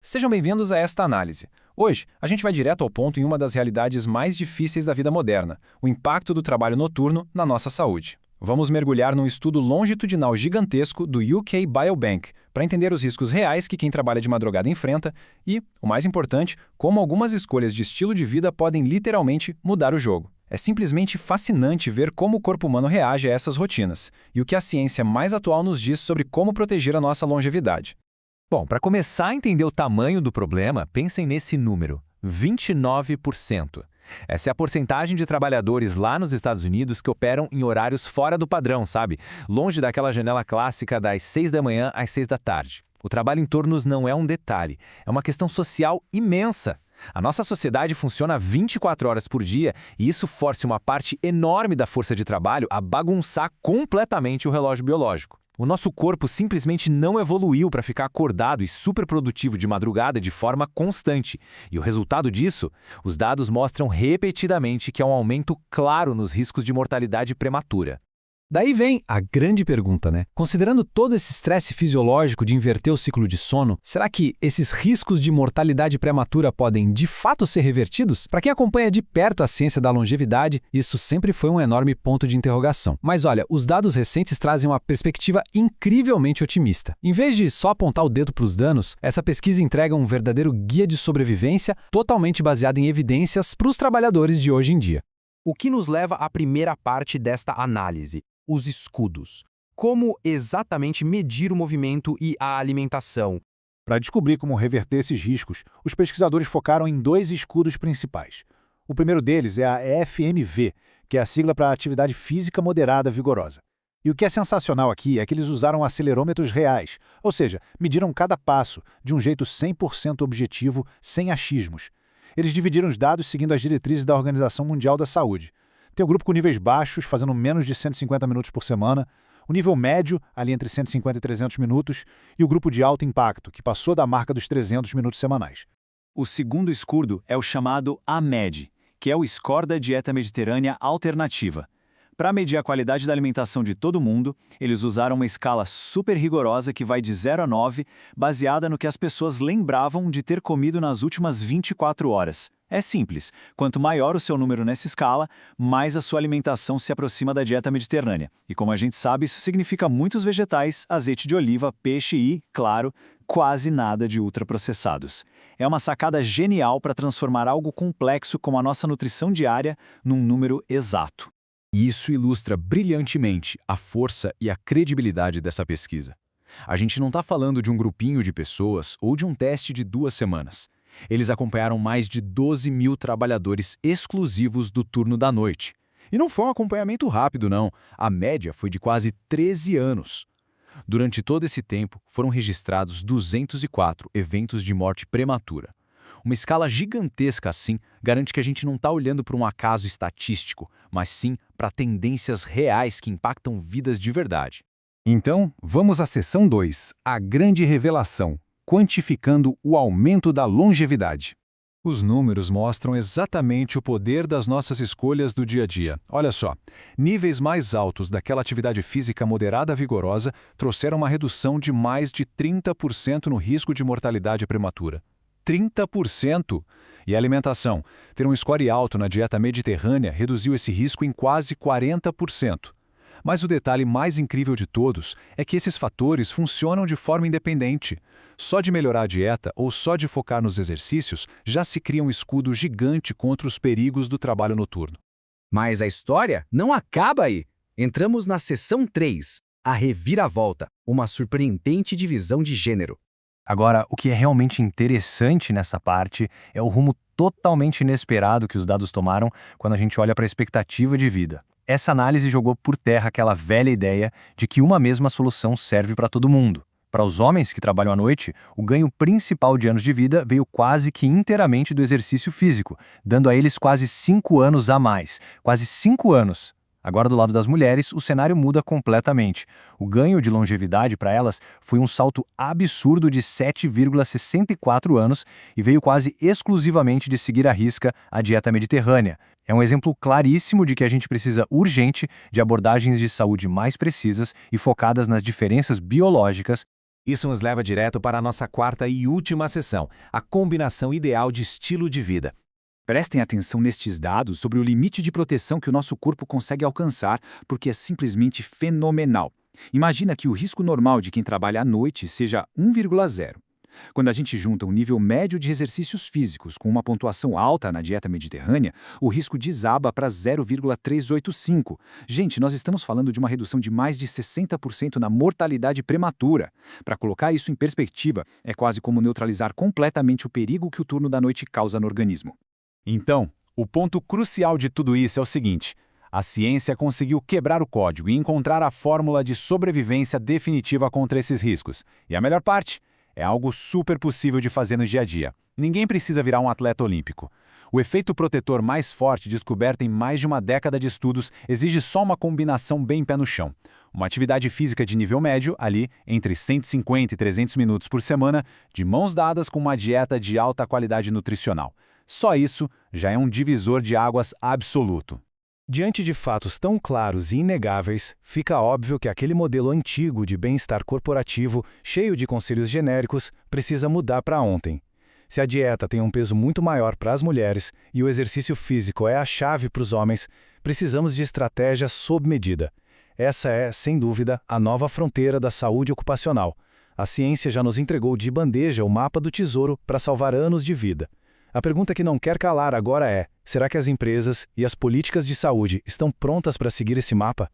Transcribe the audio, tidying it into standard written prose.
Sejam bem-vindos a esta análise. Hoje, a gente vai direto ao ponto em uma das realidades mais difíceis da vida moderna, o impacto do trabalho noturno na nossa saúde. Vamos mergulhar num estudo longitudinal gigantesco do UK Biobank para entender os riscos reais que quem trabalha de madrugada enfrenta e, o mais importante, como algumas escolhas de estilo de vida podem literalmente mudar o jogo. É simplesmente fascinante ver como o corpo humano reage a essas rotinas e o que a ciência mais atual nos diz sobre como proteger a nossa longevidade. Bom, para começar a entender o tamanho do problema, pensem nesse número, 29%. Essa é a porcentagem de trabalhadores lá nos Estados Unidos que operam em horários fora do padrão, sabe? Longe daquela janela clássica das 6 da manhã às 6 da tarde. O trabalho em turnos não é um detalhe, é uma questão social imensa. A nossa sociedade funciona 24 horas por dia e isso força uma parte enorme da força de trabalho a bagunçar completamente o relógio biológico. O nosso corpo simplesmente não evoluiu para ficar acordado e superprodutivo de madrugada de forma constante. E o resultado disso? Os dados mostram repetidamente que há um aumento claro nos riscos de mortalidade prematura. Daí vem a grande pergunta, né? Considerando todo esse estresse fisiológico de inverter o ciclo de sono, será que esses riscos de mortalidade prematura podem de fato ser revertidos? Para quem acompanha de perto a ciência da longevidade, isso sempre foi um enorme ponto de interrogação. Mas olha, os dados recentes trazem uma perspectiva incrivelmente otimista. Em vez de só apontar o dedo para os danos, essa pesquisa entrega um verdadeiro guia de sobrevivência totalmente baseado em evidências para os trabalhadores de hoje em dia. O que nos leva à primeira parte desta análise, os escudos. Como exatamente medir o movimento e a alimentação? Para descobrir como reverter esses riscos, os pesquisadores focaram em dois escudos principais. O primeiro deles é a FMV, que é a sigla para Atividade Física Moderada Vigorosa. E o que é sensacional aqui é que eles usaram acelerômetros reais, ou seja, mediram cada passo de um jeito 100% objetivo, sem achismos. Eles dividiram os dados seguindo as diretrizes da Organização Mundial da Saúde. Tem o grupo com níveis baixos, fazendo menos de 150 minutos por semana, o nível médio, ali entre 150 e 300 minutos, e o grupo de alto impacto, que passou da marca dos 300 minutos semanais. O segundo escudo é o chamado AMED, que é o Score da Dieta Mediterrânea Alternativa. Para medir a qualidade da alimentação de todo mundo, eles usaram uma escala super rigorosa que vai de 0 a 9, baseada no que as pessoas lembravam de ter comido nas últimas 24 horas. É simples, quanto maior o seu número nessa escala, mais a sua alimentação se aproxima da dieta mediterrânea. E como a gente sabe, isso significa muitos vegetais, azeite de oliva, peixe e, claro, quase nada de ultraprocessados. É uma sacada genial para transformar algo complexo como a nossa nutrição diária num número exato. E isso ilustra brilhantemente a força e a credibilidade dessa pesquisa. A gente não está falando de um grupinho de pessoas ou de um teste de 2 semanas. Eles acompanharam mais de 12 mil trabalhadores exclusivos do turno da noite. E não foi um acompanhamento rápido, não. A média foi de quase 13 anos. Durante todo esse tempo, foram registrados 204 eventos de morte prematura. Uma escala gigantesca assim garante que a gente não está olhando para um acaso estatístico, mas sim para tendências reais que impactam vidas de verdade. Então, vamos à seção 2, a grande revelação, quantificando o aumento da longevidade. Os números mostram exatamente o poder das nossas escolhas do dia a dia. Olha só, níveis mais altos daquela atividade física moderada vigorosa trouxeram uma redução de mais de 30% no risco de mortalidade prematura. 30%! E a alimentação, ter um score alto na dieta mediterrânea reduziu esse risco em quase 40%. Mas o detalhe mais incrível de todos é que esses fatores funcionam de forma independente. Só de melhorar a dieta ou só de focar nos exercícios, já se cria um escudo gigante contra os perigos do trabalho noturno. Mas a história não acaba aí. Entramos na seção 3, a reviravolta, uma surpreendente divisão de gênero. Agora, o que é realmente interessante nessa parte é o rumo totalmente inesperado que os dados tomaram quando a gente olha para a expectativa de vida. Essa análise jogou por terra aquela velha ideia de que uma mesma solução serve para todo mundo. Para os homens que trabalham à noite, o ganho principal de anos de vida veio quase que inteiramente do exercício físico, dando a eles quase 5 anos a mais. Quase 5 anos! Agora, do lado das mulheres, o cenário muda completamente. O ganho de longevidade para elas foi um salto absurdo de 7,64 anos e veio quase exclusivamente de seguir à risca a dieta mediterrânea. É um exemplo claríssimo de que a gente precisa urgente de abordagens de saúde mais precisas e focadas nas diferenças biológicas. Isso nos leva direto para a nossa quarta e última sessão, a combinação ideal de estilo de vida. Prestem atenção nestes dados sobre o limite de proteção que o nosso corpo consegue alcançar, porque é simplesmente fenomenal. Imagina que o risco normal de quem trabalha à noite seja 1,0. Quando a gente junta um nível médio de exercícios físicos com uma pontuação alta na dieta mediterrânea, o risco desaba para 0,385. Gente, nós estamos falando de uma redução de mais de 60% na mortalidade prematura. Para colocar isso em perspectiva, é quase como neutralizar completamente o perigo que o turno da noite causa no organismo. Então, o ponto crucial de tudo isso é o seguinte: a ciência conseguiu quebrar o código e encontrar a fórmula de sobrevivência definitiva contra esses riscos. E a melhor parte? É algo super possível de fazer no dia a dia. Ninguém precisa virar um atleta olímpico. O efeito protetor mais forte descoberto em mais de uma década de estudos exige só uma combinação bem pé no chão. Uma atividade física de nível médio, ali, entre 150 e 300 minutos por semana, de mãos dadas com uma dieta de alta qualidade nutricional. Só isso já é um divisor de águas absoluto. Diante de fatos tão claros e inegáveis, fica óbvio que aquele modelo antigo de bem-estar corporativo, cheio de conselhos genéricos, precisa mudar para ontem. Se a dieta tem um peso muito maior para as mulheres e o exercício físico é a chave para os homens, precisamos de estratégias sob medida. Essa é, sem dúvida, a nova fronteira da saúde ocupacional. A ciência já nos entregou de bandeja o mapa do tesouro para salvar anos de vida. A pergunta que não quer calar agora é: será que as empresas e as políticas de saúde estão prontas para seguir esse mapa?